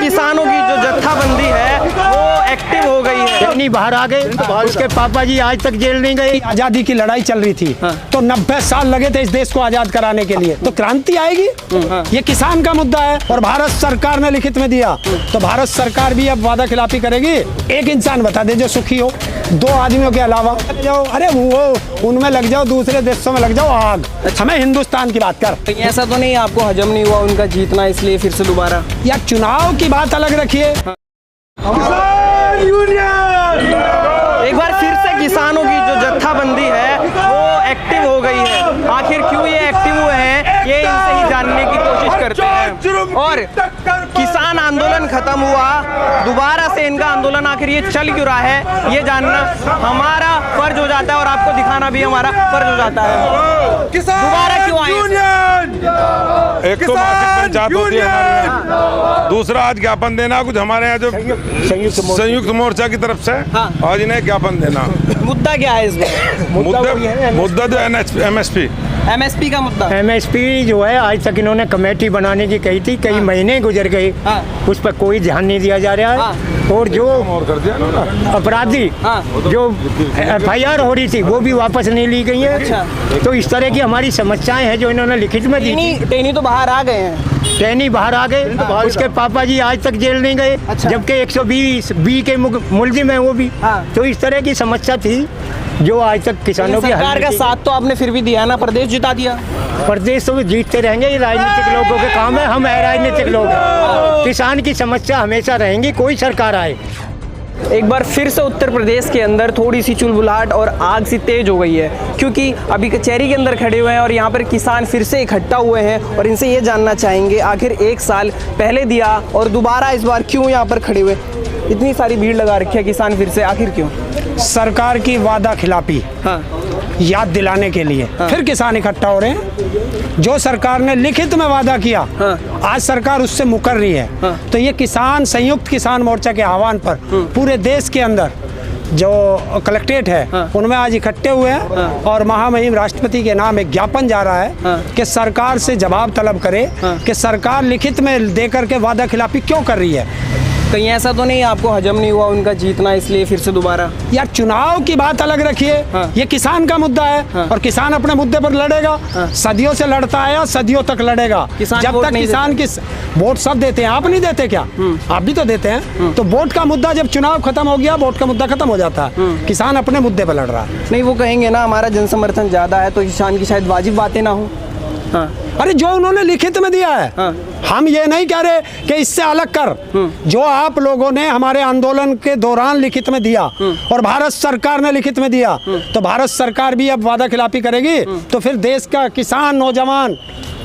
किसानों की जो जत्थाबंदी है वो एक्टिव हो गई है। नहीं बाहर आ गए, उसके पापा जी आज तक जेल नहीं गए। आजादी की लड़ाई चल रही थी तो 90 साल लगे थे इस देश को आजाद कराने के लिए, तो क्रांति आएगी। ये किसान का मुद्दा है और भारत सरकार ने लिखित में दिया, तो भारत सरकार भी अब वादा खिलाफी करेगी। एक इंसान बता दे जो सुखी हो, 2 आदमियों के अलावा जाओ, अरे वो उनमें लग जाओ, दूसरे देशों में लग जाओ आग। हमें हिंदुस्तान की बात कर। ऐसा तो नहीं आपको हजम नहीं हुआ उनका जीतना, इसलिए फिर से दोबारा या चुनाव की बात अलग रखिए। एक बार फिर से किसानों की जो जत्थाबंदी है वो एक्टिव हो गई है। आखिर क्यों ये एक्टिव हुए हैं, ये इनसे ही जानने की कोशिश करते हैं। और किसान आंदोलन खत्म हुआ, दोबारा से इनका आंदोलन आखिर ये चल क्यों रहा है, ये जानना हमारा फर्ज हो जाता है और आपको दिखाना भी हमारा फर्ज हो जाता है। दोबारा क्यों आए? एक तो मासिक पंचायत होती है हमारे यहाँ, दूसरा आज ज्ञापन देना कुछ हमारे यहाँ जो संयुक्त मोर्चा की तरफ से आज इन्हें ज्ञापन देना। मुद्दा क्या है इसमें? मुद्दा जो एमएसपी का मुद्दा। एमएसपी जो है आज तक इन्होंने कमेटी बनाने की कही थी, कई महीने गुजर गए, उस पर कोई ध्यान नहीं दिया जा रहा है। और जो अपराधी जो FIR हो रही थी वो भी वापस नहीं ली गई है। तो इस तरह की हमारी समस्याएं हैं जो इन्होंने लिखित में दी। टेनी तो बाहर आ गए हैं, टेनी बाहर आ गए, उसके पापा जी आज तक जेल नहीं गए, जबकि 120 के मुलजिम है वो भी। तो इस तरह की समस्या थी जो आज तक किसानों की। सरकार का साथ तो आपने फिर भी दिया ना, प्रदेश जिता दिया। प्रदेश तो जीतते रहेंगे, ये राजनीतिक लोगों के काम है, हम है राजनीतिक लोग। किसान की समस्या हमेशा रहेंगी, कोई सरकार आए। एक बार फिर से उत्तर प्रदेश के अंदर थोड़ी सी चुलबुलाहट और आग सी तेज हो गई है, क्योंकि अभी कचहरी के अंदर खड़े हुए हैं और यहाँ पर किसान फिर से इकट्ठा हुए हैं और इनसे ये जानना चाहेंगे आखिर 1 साल पहले दिया और दोबारा इस बार क्यों यहाँ पर खड़े हुए, इतनी सारी भीड़ लगा रखी है किसान फिर से, आखिर क्यों? सरकार की वादा खिलाफी याद दिलाने के लिए फिर किसान इकट्ठा हो रहे हैं। जो सरकार ने लिखित में वादा किया आज सरकार उससे मुकर रही है। तो ये किसान संयुक्त किसान मोर्चा के आह्वान पर पूरे देश के अंदर जो कलेक्ट्रेट है उनमें आज इकट्ठे हुए हैं और महामहिम राष्ट्रपति के नाम एक ज्ञापन जा रहा है कि सरकार से जवाब तलब करे कि सरकार लिखित में देकर के वादा खिलाफी क्यों कर रही है। कहीं ऐसा तो नहीं आपको हजम नहीं हुआ उनका जीतना, इसलिए फिर से दोबारा? यार चुनाव की बात अलग रखिए। ये किसान का मुद्दा है और किसान अपने मुद्दे पर लड़ेगा। सदियों से लड़ता आया, सदियों तक लड़ेगा। जब तक किसान की वोट सब देते हैं, आप नहीं देते क्या? आप भी तो देते हैं। तो वोट का मुद्दा जब चुनाव खत्म हो गया, वोट का मुद्दा खत्म हो जाता है। किसान अपने मुद्दे पर लड़ रहा है। नहीं, वो कहेंगे ना हमारा जनसमर्थन ज्यादा है तो किसान की शायद वाजिब बातें ना हो। अरे जो उन्होंने लिखित में दिया है, हम ये नहीं कह रहे कि इससे अलग कर। जो आप लोगों ने हमारे आंदोलन के दौरान लिखित में दिया और भारत सरकार ने लिखित में दिया, तो भारत सरकार भी अब वादा खिलाफी करेगी। तो फिर देश का किसान, नौजवान,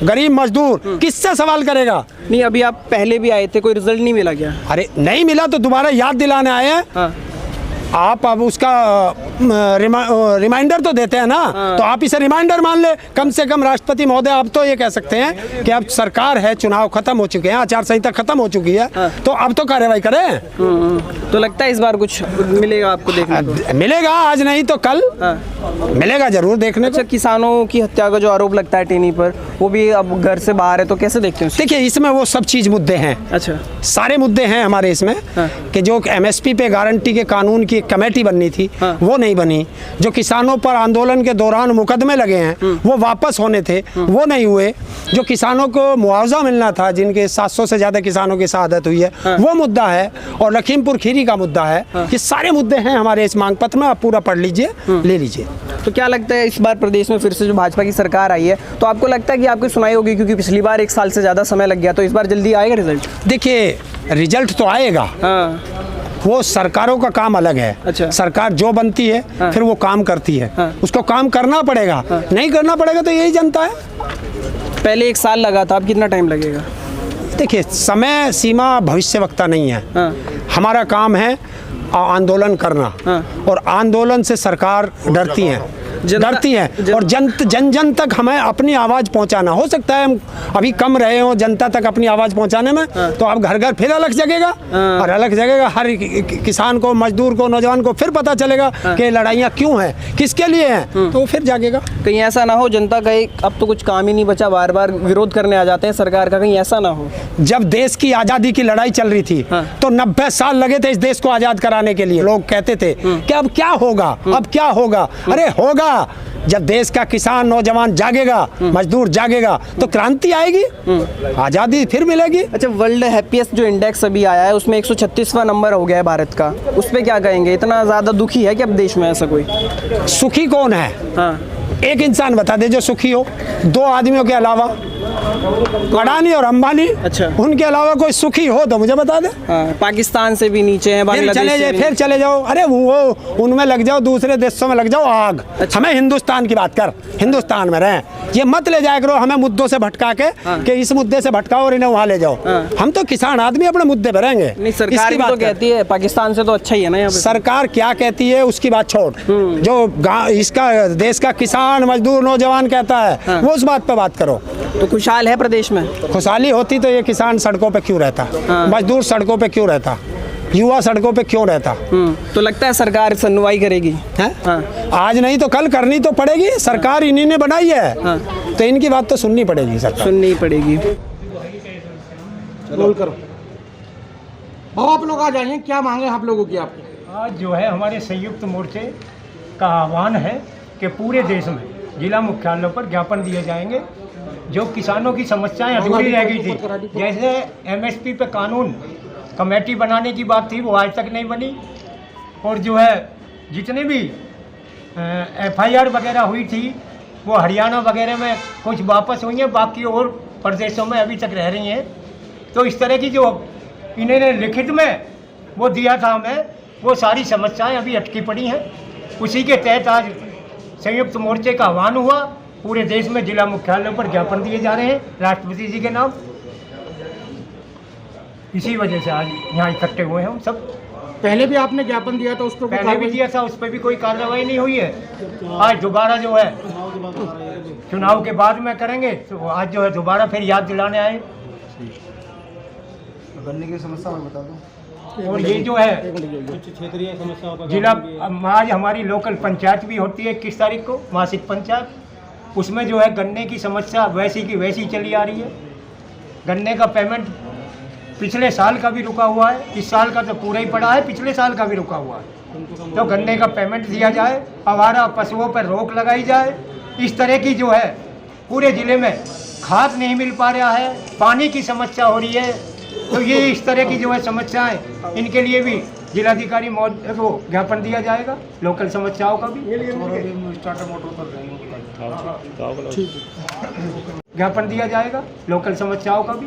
गरीब मजदूर किससे सवाल करेगा? नहीं, अभी आप पहले भी आए थे, कोई रिजल्ट नहीं मिला क्या? अरे नहीं मिला तो दोबारा याद दिलाने आए हैं। आप अब उसका रिमाइंडर तो देते हैं ना, तो आप इसे रिमाइंडर मान ले। कम से कम राष्ट्रपति महोदय अब तो ये कह सकते हैं कि अब सरकार है, चुनाव खत्म हो चुके हैं, आचार संहिता खत्म हो चुकी है, तो अब तो कार्रवाई करें। तो लगता है इस बार कुछ मिलेगा आपको देखने को? मिलेगा, आज नहीं तो कल मिलेगा जरूर देखने को। अच्छा, किसानों की हत्या का जो आरोप लगता है टेनी पर, वो भी अब घर से बाहर है, तो कैसे देखते हैं? देखिए, इसमें वो सब चीज मुद्दे हैं। अच्छा, सारे मुद्दे हैं हमारे इसमें कि जो MSP पे गारंटी के कानून की कमेटी बननी थी वो नहीं बनी। जो किसानों पर आंदोलन के दौरान मुकदमे लगे हैं वो वापस होने थे, वो नहीं हुए। जो किसानों को मुआवजा मिलना था, जिनके 700 से ज्यादा किसानों की शहादत हुई है, वो मुद्दा है। और लखीमपुर खीरी का मुद्दा है। ये सारे मुद्दे हैं हमारे इस मांग पत्र में, आप पूरा पढ़ लीजिए, ले लीजिए। तो क्या लगता है इस बार प्रदेश में फिर से जो भाजपा की सरकार आई है, तो आपको लगता है कि आपकी सुनाई होगी? क्योंकि पिछली बार 1 साल से ज्यादा समय लग गया, तो इस बार जल्दी आएगा रिजल्ट? देखिए, रिजल्ट तो आएगा, वो सरकारों का काम अलग है। अच्छा। सरकार जो बनती है फिर वो काम करती है, उसको काम करना पड़ेगा। नहीं करना पड़ेगा तो यही जनता है। पहले 1 साल लगा था, अब कितना टाइम लगेगा? देखिए, समय सीमा भविष्यवक्ता नहीं है। हमारा काम है आंदोलन करना और आंदोलन से सरकार डरती है। डरती हैं। और जन जन तक हमें अपनी आवाज़ पहुंचाना, हो सकता है हम अभी कम रहे हो जनता तक अपनी आवाज़ पहुंचाने में, तो अब घर घर फिर अलग जगेगा, और अलग जगेगा हर किसान को, मजदूर को, नौजवान को फिर पता चलेगा कि लड़ाइयाँ क्यों हैं, किसके लिए हैं, तो वो फिर जागेगा। कहीं ऐसा ना हो जनता का अब तो कुछ काम ही नहीं बचा, बार बार विरोध करने आ जाते हैं सरकार का, कहीं ऐसा ना हो। जब देश की आज़ादी की लड़ाई चल रही थी तो 90 साल लगे थे इस देश को आज़ाद कराने के लिए। लोग कहते थे कि अब क्या होगा, अब क्या होगा। अरे होगा, जब देश का किसान नौजवान जागेगा, मजदूर जागेगा, तो क्रांति आएगी, आज़ादी फिर मिलेगी। अच्छा, वर्ल्ड हैप्पीएस्ट जो इंडेक्स अभी आया है उसमें 136वां नंबर हो गया है भारत का, उस पर क्या कहेंगे? इतना ज़्यादा दुखी है कि अब देश में ऐसा कोई? सुखी कौन है? हाँ, एक इंसान बता दे जो सुखी हो, 2 आदमियों के अलावा, अडानी और अंबानी, अच्छा, उनके अलावा कोई सुखी हो तो मुझे बता दे। हाँ, पाकिस्तान से भी नीचे हैं, फिर चले जाओ, अरे वो उनमें लग जाओ, दूसरे देशों में लग जाओ आग। अच्छा। हमें हिंदुस्तान की बात कर, हिंदुस्तान में रहें, ये मत ले जाया करो हमें मुद्दों से भटका के, कि इस मुद्दे से भटकाओ और इन्हें वहाँ ले जाओ। हम तो किसान आदमी अपने मुद्दे पे रहेंगे। नहीं, सरकार भी तो कहती है पाकिस्तान से तो अच्छा ही है ना यहाँ पे। सरकार क्या कहती है उसकी बात छोड़, जो इसका देश का किसान मजदूर नौजवान कहता है वो उस बात पे बात करो। तो खुशहाल है प्रदेश में? खुशहाली होती तो ये किसान सड़कों पे क्यों रहता, मजदूर सड़कों पे क्यों रहता, युवा सड़कों पे क्यों रहता? तो लगता है सरकार सुनवाई करेगी? हाँ। आज नहीं तो कल करनी तो पड़ेगी, सरकार इन्हीं ने बनाई है, तो इनकी बात तो सुननी पड़ेगी, सरकार सुननी पड़ेगी। बोल करो भाव, आप लोग आ जाइए, क्या मांगे आप लोगों की? आपको आज जो है हमारे संयुक्त मोर्चे का आह्वान है कि पूरे देश में जिला मुख्यालयों पर ज्ञापन दिए जाएंगे। जो किसानों की समस्याएं अधूरी रह गई थी, जैसे एमएसपी पे कानून कमेटी बनाने की बात थी, वो आज तक नहीं बनी, और जो है जितने भी एफआईआर वगैरह हुई थी वो हरियाणा वगैरह में कुछ वापस हुई हैं, बाकी और प्रदेशों में अभी तक रह रही हैं। तो इस तरह की जो इन्होंने लिखित में वो दिया था हमें, वो सारी समस्याएं अभी अटकी पड़ी हैं। उसी के तहत आज संयुक्त मोर्चे का आह्वान हुआ, पूरे देश में जिला मुख्यालयों पर ज्ञापन दिए जा रहे हैं राष्ट्रपति जी के नाम। इसी वजह से आज यहाँ इकट्ठे हुए हैं हम सब। पहले भी आपने ज्ञापन दिया था, उस पर पहले भी दिया था, उस पर भी कोई कार्रवाई नहीं हुई है। आज दोबारा जो है चुनाव के बाद में करेंगे, तो आज जो है दोबारा फिर याद दिलाने आए। गन्ने की समस्या मैं बता दूं, और ये जो है क्षेत्रीय समस्याओं का जिला, आज हमारी लोकल पंचायत भी होती है 21 तारीख को, मासिक पंचायत, उसमें जो है गन्ने की समस्या वैसी की वैसी चली आ रही है। गन्ने का पेमेंट पिछले साल का भी रुका हुआ है, इस साल का तो पूरा ही पड़ा है, पिछले साल का भी रुका हुआ है। तो गन्ने का पेमेंट दिया जाए, आवारा पशुओं पर रोक लगाई जाए। इस तरह की जो है पूरे ज़िले में खाद नहीं मिल पा रहा है, पानी की समस्या हो रही है, तो ये इस तरह की जो है समस्याएं, इनके लिए भी जिलाधिकारी को ज्ञापन दिया जाएगा, लोकल समस्याओं का भी ज्ञापन दिया जाएगा, लोकल समस्याओं का भी।